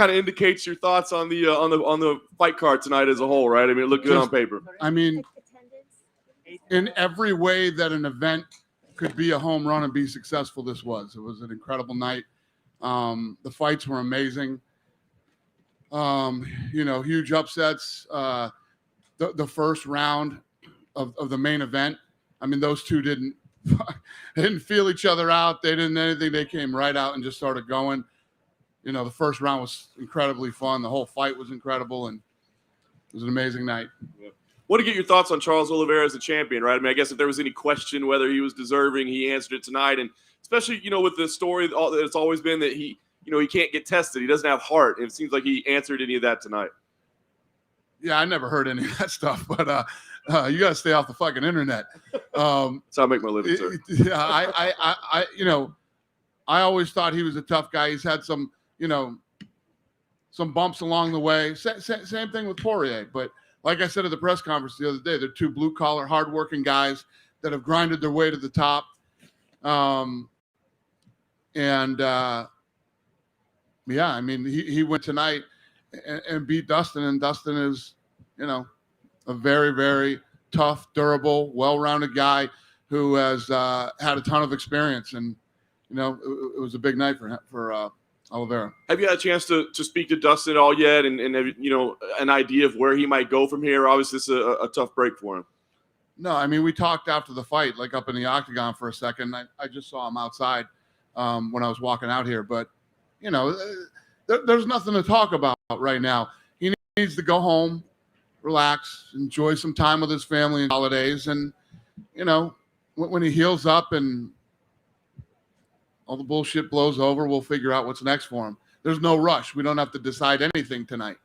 kind of indicates your thoughts on the fight card tonight as a whole, right? I mean, it looked good on paper. I mean, in every way that an event could be a home run and be successful, this was. It was an incredible night. The fights were amazing. Huge upsets. The first round of the main event, I mean, those two didn't feel each other out. They didn't anything. They came right out and just started going. The first round was incredibly fun. The whole fight was incredible, and it was an amazing night. Yeah. Want to get your thoughts on Charles Oliveira as a champion, right? I mean, I guess if there was any question whether he was deserving, he answered it tonight. And especially, with the story that it's always been that he can't get tested. He doesn't have heart. And it seems like he answered any of that tonight. Yeah, I never heard any of that stuff, but you got to stay off the fucking internet. That's how I make my living, sir. Yeah, I always thought he was a tough guy. He's had some bumps along the way. Same thing with Poirier. But like I said at the press conference the other day, they're two blue-collar, hard-working guys that have grinded their way to the top. Yeah, I mean, he went tonight and beat Dustin, and Dustin is, a very, very tough, durable, well-rounded guy who has had a ton of experience, and it was a big night for Oliveira. Have you had a chance to speak to Dustin at all yet, and have an idea of where he might go from here? Obviously, this is a tough break for him. No, I mean, we talked after the fight, like up in the octagon for a second. I just saw him outside when I was walking out here, but there's nothing to talk about right now. He needs to go home, relax, enjoy some time with his family and holidays. And, when he heals up and all the bullshit blows over, we'll figure out what's next for him. There's no rush. We don't have to decide anything tonight.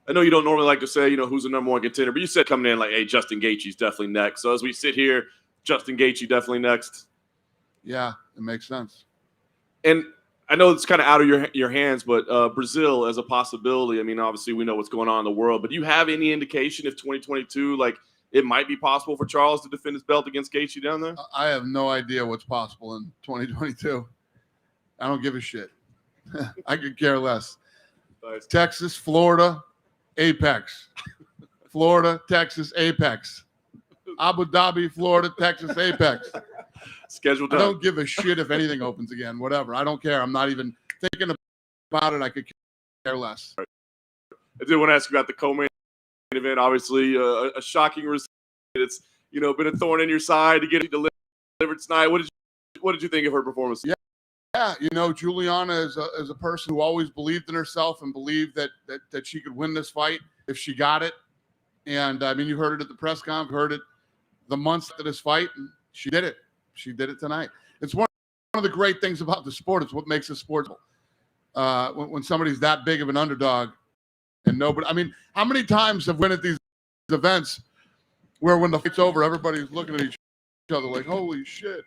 I know you don't normally like to say, who's the number one contender, but you said coming in like, hey, Justin Gaethje's definitely next. So as we sit here, Justin Gaethje definitely next. Yeah, it makes sense. And I know it's kind of out of your hands, but Brazil as a possibility. I mean, obviously we know what's going on in the world, but do you have any indication if 2022, like it might be possible for Charles to defend his belt against Gaethje down there? I have no idea what's possible in 2022. I don't give a shit. I could care less. Nice. Texas, Florida, Apex. Florida, Texas, Apex. Abu Dhabi, Florida, Texas, Apex. Scheduled. I don't give a shit if anything opens again. Whatever. I don't care. I'm not even thinking about it. I could care less. I did want to ask you about the co-main event. Obviously, a shocking result. It's been a thorn in your side to get it delivered tonight. What did you think of her performance? Yeah. Juliana is a person who always believed in herself and believed that she could win this fight if she got it. And I mean, you heard it at the press conference, heard it the months after this fight, and she did it. She did it tonight. It's one of the great things about the sport. It's what makes the sport. When somebody's that big of an underdog and nobody, I mean, how many times have we been at these events where when the fight's over, everybody's looking at each other like, holy shit.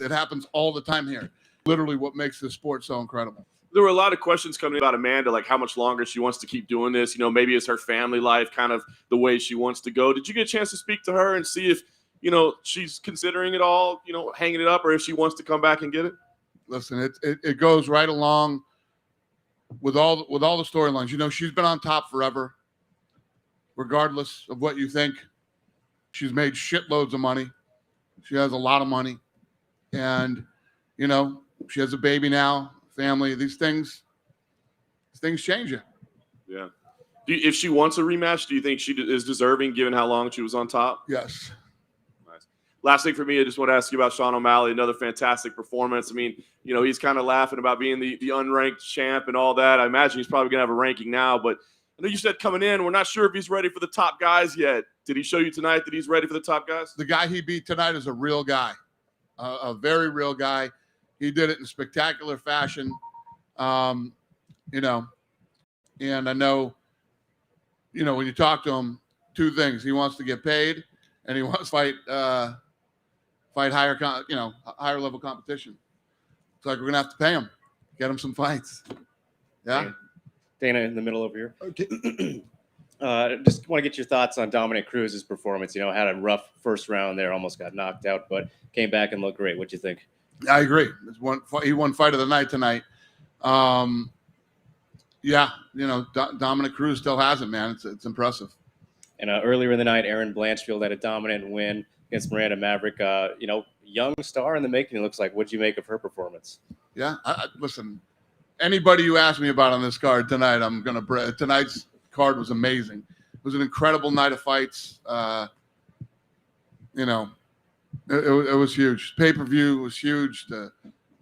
It happens all the time here. Literally what makes this sport so incredible. There were a lot of questions coming about Amanda, like how much longer she wants to keep doing this. Maybe it's her family life kind of the way she wants to go. Did you get a chance to speak to her and see if, she's considering it all, hanging it up, or if she wants to come back and get it? Listen, it goes right along with all the storylines. She's been on top forever, regardless of what you think. She's made shitloads of money. She has a lot of money. And, she has a baby now, family. These things change you. Yeah. If she wants a rematch, do you think she is deserving given how long she was on top? Yes. Last thing for me, I just want to ask you about Sean O'Malley, another fantastic performance. I mean, he's kind of laughing about being the unranked champ and all that. I imagine he's probably going to have a ranking now, but I know you said coming in, we're not sure if he's ready for the top guys yet. Did he show you tonight that he's ready for the top guys? The guy he beat tonight is a real guy, a very real guy. He did it in spectacular fashion, and I know, when you talk to him, two things. He wants to get paid, and he wants to fight higher level competition. It's like we're gonna have to pay him, get him some fights. Yeah. Dana in the middle over here. Okay. Just want to get your thoughts on Dominic Cruz's performance. Had a rough first round there, almost got knocked out, but came back and looked great. What'd you think? I agree. He won fight of the night tonight. Yeah, Dominic Cruz still has it, man. It's impressive. And earlier in the night, Aaron Blanchfield had a dominant win against Miranda Maverick. Young star in the making, it looks like. What'd you make of her performance? Yeah, listen, anybody you ask me about on this card tonight, tonight's card was amazing. It was an incredible night of fights. It was huge. Pay-per-view was huge. The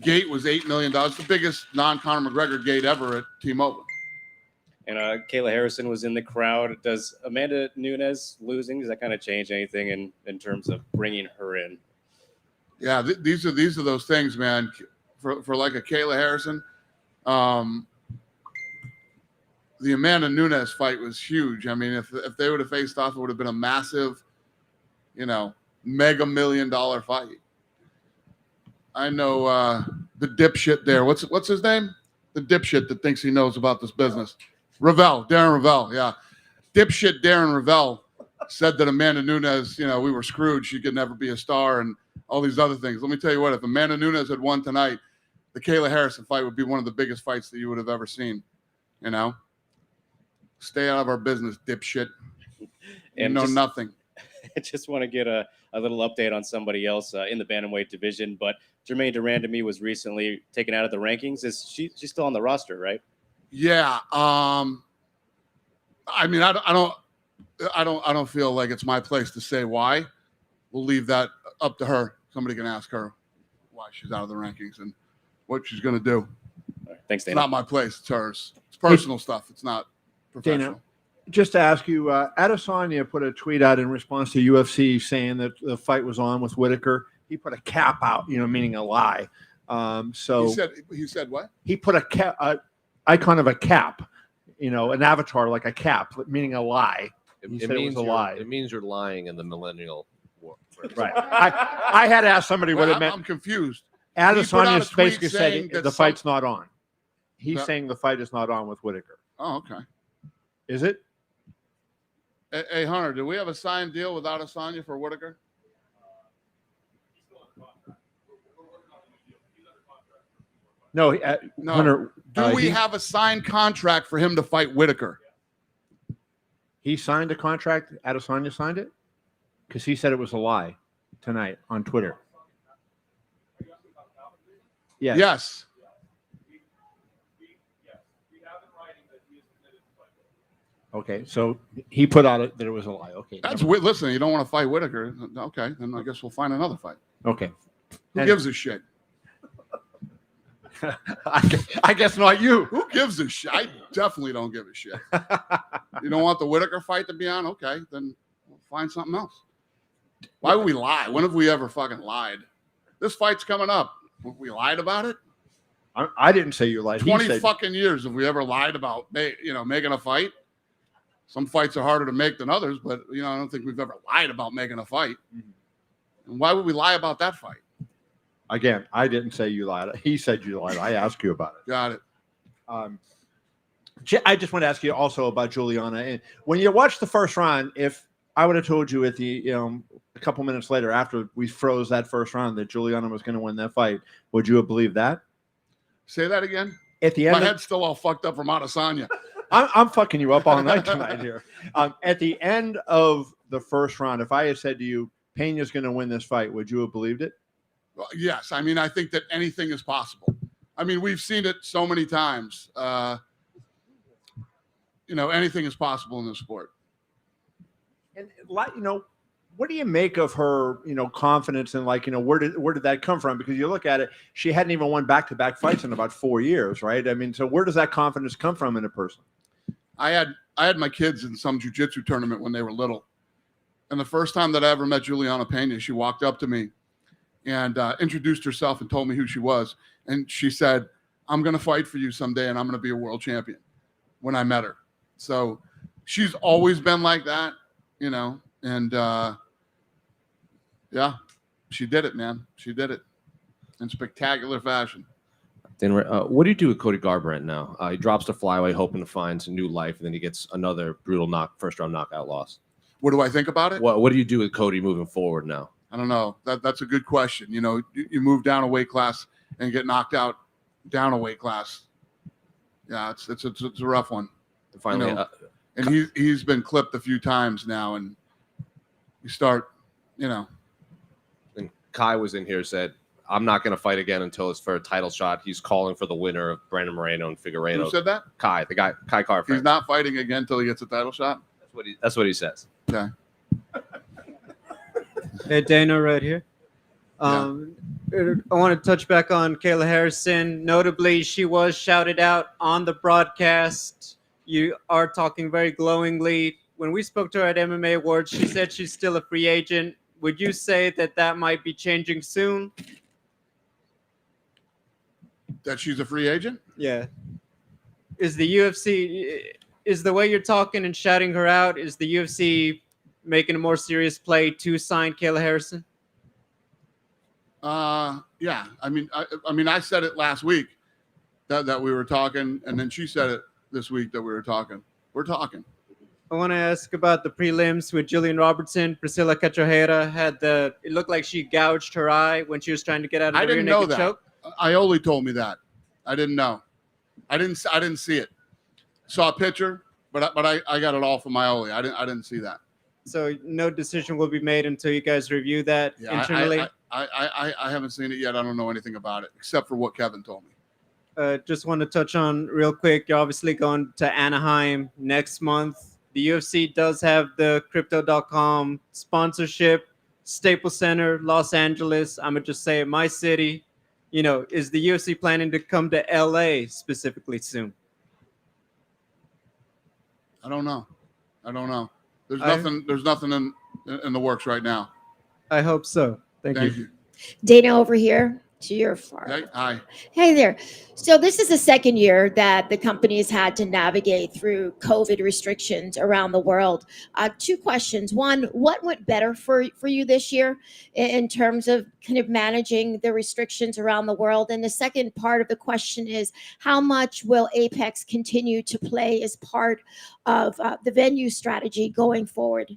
gate was $8 million. The biggest non-Conor McGregor gate ever at T-Mobile. And Kayla Harrison was in the crowd. Does Amanda Nunes losing, does that kind of change anything in terms of bringing her in? Yeah, these are those things, man. For like a Kayla Harrison, the Amanda Nunes fight was huge. I mean, if they would have faced off, it would have been a massive, mega $1 million fight. I know the dipshit there. What's his name? The dipshit that thinks he knows about this business. Darren Ravel, yeah. Dipshit Darren Ravel said that Amanda Nunes, we were screwed. She could never be a star and all these other things. Let me tell you what, if Amanda Nunes had won tonight, the Kayla Harrison fight would be one of the biggest fights that you would have ever seen. Stay out of our business, dipshit. You know nothing. I just want to get a little update on somebody else in the bantamweight division, but Jermaine Durandamy was recently taken out of the rankings. She's still on the roster, right? Yeah. I mean, I don't feel like it's my place to say why. We'll leave that up to her. Somebody can ask her why she's out of the rankings and what she's going to do. All right. Thanks, Dana. It's not my place. It's hers. It's personal stuff. It's not professional. Dana, just to ask you, Adesanya put a tweet out in response to UFC saying that the fight was on with Whitaker. He put a cap out, meaning a lie. So he said what? He put a icon of a cap, an avatar like a cap, meaning a lie. He said it was a lie. It means you're lying in the millennial war. Right. I had to ask somebody what it meant. I'm confused. Adesanya's basically saying the fight's not on. He's saying the fight is not on with Whitaker. Oh, okay. Is it? Hey, Hunter, do we have a signed deal with Adesanya for Whitaker? No, No. Hunter. Do we have a signed contract for him to fight Whitaker? He signed a contract. Adesanya signed it because he said it was a lie tonight on Twitter. Yes. Okay, so he put out that it was a lie. Okay, Listen, you don't want to fight Whitaker. Okay, then I guess we'll find another fight. Okay. Who gives a shit? I guess not you. Who gives a shit? I definitely don't give a shit. You don't want the Whitaker fight to be on? Okay, then we'll find something else. Why would we lie? When have we ever fucking lied? This fight's coming up. We lied about it? I didn't say you lied. 20 fucking years have we ever lied about, making a fight? Some fights are harder to make than others, but, I don't think we've ever lied about making a fight. Mm-hmm. And why would we lie about that fight? Again, I didn't say you lied. He said you lied. I asked you about it. Got it. I just want to ask you also about Juliana. And when you watch the first round, if I would have told you at the, a couple minutes later after we froze that first round that Juliana was going to win that fight, would you have believed that? Say that again? At the end, my head's still all fucked up from Adesanya. I'm fucking you up all night tonight here. At the end of the first round, if I had said to you, Pena's going to win this fight, would you have believed it? Well, yes. I mean, I think that anything is possible. I mean, we've seen it so many times. Anything is possible in this sport. And what do you make of her, confidence and where did that come from? Because you look at it, she hadn't even won back-to-back fights in about 4 years, right? I mean, so where does that confidence come from in a person? I had my kids in some jiu-jitsu tournament when they were little. And the first time that I ever met Juliana Pena, she walked up to me and introduced herself and told me who she was. And she said, I'm going to fight for you someday and I'm going to be a world champion when I met her. So she's always been like that, and yeah, she did it, man. She did it in spectacular fashion. Then what do you do with Cody Garbrandt now? He drops the flyweight, hoping to find some new life, and then he gets another brutal first-round knockout loss. What do I think about it? What do you do with Cody moving forward now? I don't know. That's a good question. You move down a weight class and get knocked out down a weight class. Yeah, it's a rough one. Finally, And he's been clipped a few times now, and you start, and Kai was in here, said, I'm not going to fight again until it's for a title shot. He's calling for the winner of Brandon Moreno and Figueiredo. Who said that? Kai, the guy, Kai Car. He's not fighting again until he gets a title shot. That's what he says. Okay. Hey, Dana, right here. I want to touch back on Kayla Harrison. Notably, she was shouted out on the broadcast. You are talking very glowingly. When we spoke to her at MMA Awards, she said she's still a free agent. Would you say that might be changing soon? That she's a free agent? Yeah. Is the UFC, is the way you're talking and shouting her out, is the UFC making a more serious play to sign Kayla Harrison? Yeah. I mean, I said it last week that we were talking, and then she said it this week that we were talking. We're talking. I want to ask about the prelims with Jillian Robertson. Priscilla Cachoeira it looked like she gouged her eye when she was trying to get out of the rear naked choke. Ioli told me that. I didn't know. I didn't see it. Saw a picture, but I got it all from Ioli. I didn't see that. So no decision will be made until you guys review that internally. I haven't seen it yet. I don't know anything about it except for what Kevin told me. Just want to touch on real quick. You're obviously going to Anaheim next month. The UFC does have the Crypto.com sponsorship. Staples Center, Los Angeles. I'm going to just say it, my city. Is the UFC planning to come to LA specifically soon? I don't know. There's nothing in the works right now. I hope so. Thank you. Dana over here to your far. Hey, hi. Hey there. So this is the second year that the company has had to navigate through COVID restrictions around the world. Two questions. One, what went better for you this year in terms of kind of managing the restrictions around the world? And the second part of the question is, how much will Apex continue to play as part of the venue strategy going forward?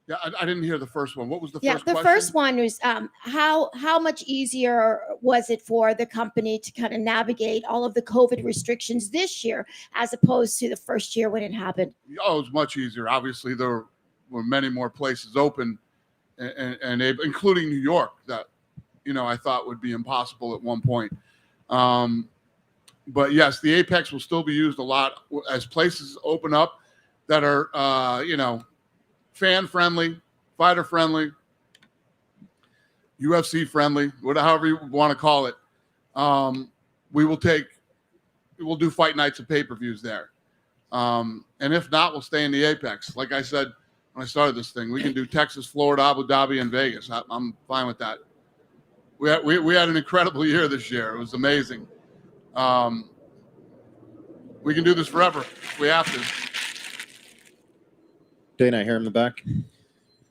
Yeah, I didn't hear the first one. What was the first question? The first one was how much easier was it for the company to kind of navigate all of the COVID restrictions this year as opposed to the first year when it happened? Oh, it was much easier. Obviously, there were many more places open, and including New York, that I thought would be impossible at one point. But yes, the Apex will still be used a lot as places open up that are fan friendly, fighter friendly, UFC friendly, however you want to call it. We'll do fight nights and pay-per-views there. And if not, we'll stay in the Apex. Like I said when I started this thing, we can do Texas, Florida, Abu Dhabi, and Vegas. I'm fine with that. We had an incredible year this year. It was amazing. We can do this forever if we have to. Dana here in the back.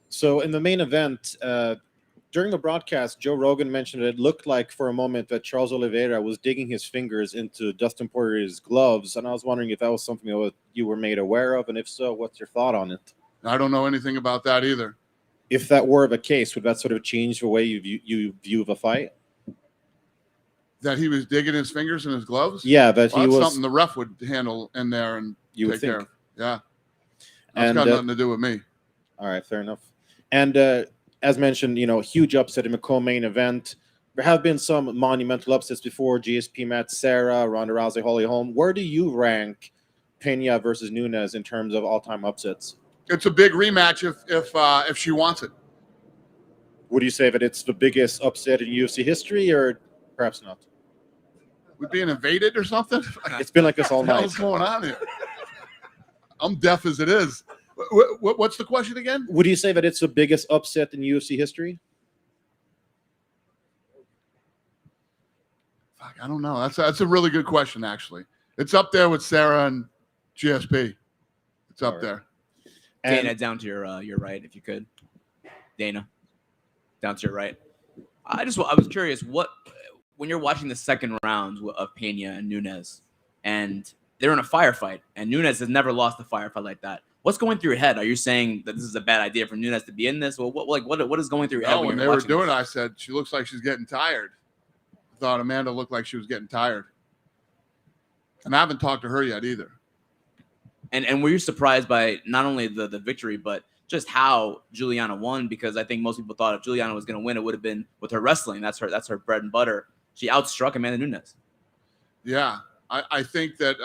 So in the main event, during the broadcast, Joe Rogan mentioned it looked like for a moment that Charles Oliveira was digging his fingers into Dustin Poirier's gloves, and I was wondering if that was something that you were made aware of, and if so, what's your thought on it? I don't know anything about that either. If that were the case, would that sort of change the way you view the fight? That he was digging his fingers in his gloves? Yeah, that well, he that's was something the ref would handle in there and take care of. Yeah. That's got nothing to do with me. All right, fair enough. And as mentioned, huge upset in the co-main event. There have been some monumental upsets before. GSP Matt Serra, Ronda Rousey, Holly Holm. Where do you rank Pena versus Nunes in terms of all-time upsets? It's a big rematch if she wants it. Would you say that it's the biggest upset in UFC history, or perhaps not? We're being invaded or something? It's been like this all night. What's going on here? I'm deaf as it is. What's the question again? Would you say that it's the biggest upset in UFC history? Fuck, I don't know. That's a really good question, actually. It's up there with Sarah and GSP. It's up there. And Dana, down to your right, if you could. Dana, down to your right. I was curious, when you're watching the second round of Pena and Nunes, and they're in a firefight, and Nunes has never lost a firefight like that. What's going through your head? Are you saying that this is a bad idea for Nunes to be in this? Well, what is going through your head? When they were doing it, I said, she looks like she's getting tired. I thought Amanda looked like she was getting tired. And I haven't talked to her yet either. And were you surprised by not only the victory, but just how Juliana won? Because I think most people thought if Juliana was going to win, it would have been with her wrestling. That's her bread and butter. She outstruck Amanda Nunes. Yeah, I think that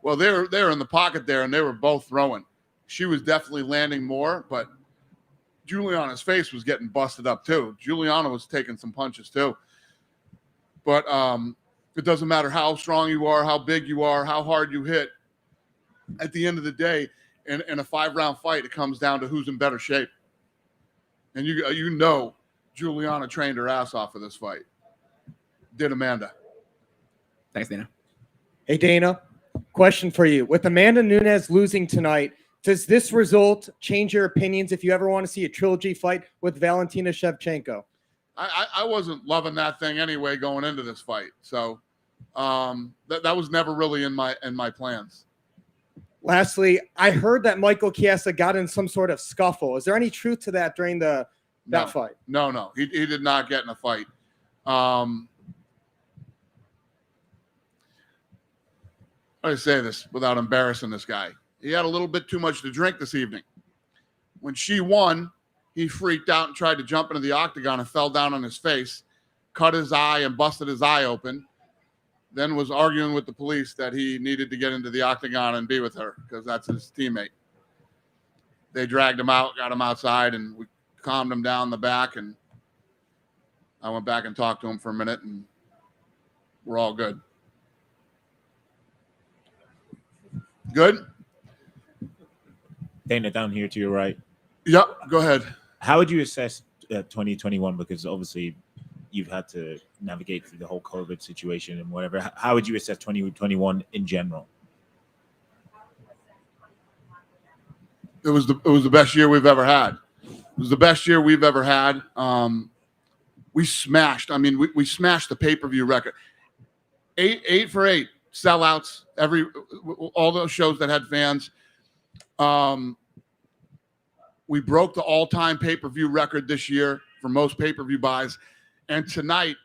well, they were in the pocket there, and they were both throwing. She was definitely landing more, but Juliana's face was getting busted up too. Juliana was taking some punches too. But it doesn't matter how strong you are, how big you are, how hard you hit. At the end of the day, in a 5-round fight, it comes down to who's in better shape. And you know Juliana trained her ass off for this fight. Did Amanda. Thanks, Dana. Hey, Dana, question for you. With Amanda Nunes losing tonight, does this result change your opinions if you ever want to see a trilogy fight with Valentina Shevchenko? I wasn't loving that thing anyway going into this fight. So that was never really in my plans. Lastly, I heard that Michael Chiesa got in some sort of scuffle. Is there any truth to that during that fight? No. He did not get in a fight. I say this without embarrassing this guy. He had a little bit too much to drink this evening. When she won, he freaked out and tried to jump into the octagon and fell down on his face, cut his eye and busted his eye open, then was arguing with the police that he needed to get into the octagon and be with her because that's his teammate. They dragged him out, got him outside, and we calmed him down in the back, and I went back and talked to him for a minute, and we're all good. Good? Dana, down here to your right. Yep, go ahead. How would you assess 2021? Because obviously you've had to navigate through the whole COVID situation and whatever. How would you assess 2021 in general? It was the best year we've ever had. It was the best year we've ever had. We smashed. I mean, we smashed the pay-per-view record. 8 for 8 sellouts. All those shows that had fans. We broke the all-time pay-per-view record this year for most pay-per-view buys, and tonight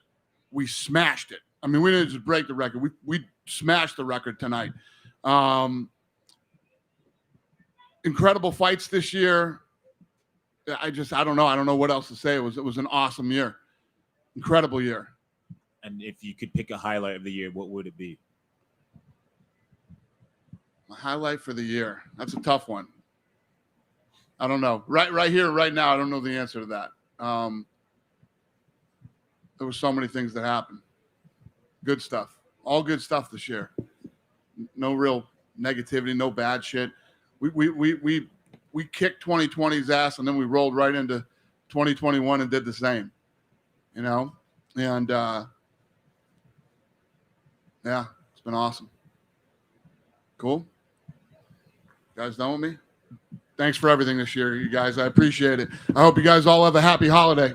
we smashed it. I mean, we didn't just break the record; we smashed the record tonight. Incredible fights this year. I don't know. I don't know what else to say. It was an awesome year, incredible year. And if you could pick a highlight of the year, what would it be? My highlight for the year. That's a tough one. I don't know. Right here, right now, I don't know the answer to that. There were so many things that happened. Good stuff. All good stuff this year. No real negativity, no bad shit. We kicked 2020's ass, and then we rolled right into 2021 and did the same. You know? And yeah, it's been awesome. Cool. You guys done with me? Thanks for everything this year, you guys. I appreciate it. I hope you guys all have a happy holiday.